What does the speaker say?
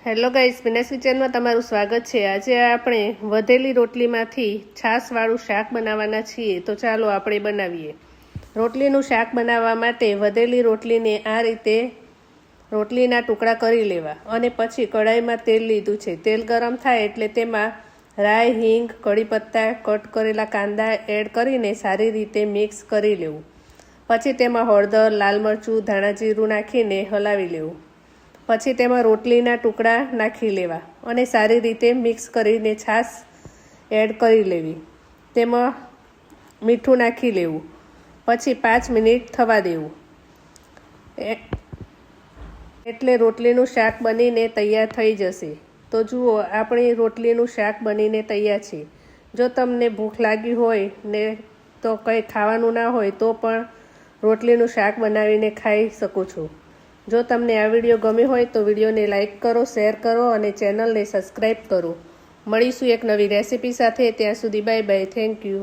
Hello guys, વિનાશ કિચનમાં તમારું સ્વાગત છે। આજે આપણે વધેલી રોટલીમાંથી છાશવાળું શાક બનાવવાના છીએ, તો ચાલો આપણે બનાવીએ। રોટલીનું શાક બનાવવા માટે વધેલી રોટલીને આ રીતે રોટલીના ટુકડા કરી લેવા અને પછી કઢાઈમાં તેલ લીધું છે। તેલ ગરમ થાય એટલે તેમાં રાઈ, હિંગ, કઢી પત્તા, કટ કરેલા કાંદા એડ કરીને સારી રીતે મિક્સ કરી લેવું। પછી તેમાં હળદર, લાલ મરચું, ધાણા જીરું નાખીને હલાવી લેવું। પછી તેમાં રોટલીના ટુકડા નાખી લેવા અને સારી રીતે મિક્સ કરીને છાશ એડ કરી લેવી। તેમાં મીઠું નાખી લેવું। પછી 5 મિનિટ થવા દેવું એટલે રોટલીનું શાક બનીને તૈયાર થઈ જશે। તો જુઓ, આપણી રોટલીનું શાક બનીને તૈયાર છે। જો તમને ભૂખ લાગી હોય ને તો કંઈ ખાવાનું ના હોય તો પણ રોટલીનું શાક બનાવીને ખાઈ શકો છો। જો તમને આ વિડીયો ગમ્યો હોય તો વિડીયોને લાઇક કરો, શેર કરો અને ચેનલને સબસ્ક્રાઈબ કરો। મળીશું એક નવી રેસિપી સાથે। ત્યાં સુધી બાય બાય, થેન્ક યુ।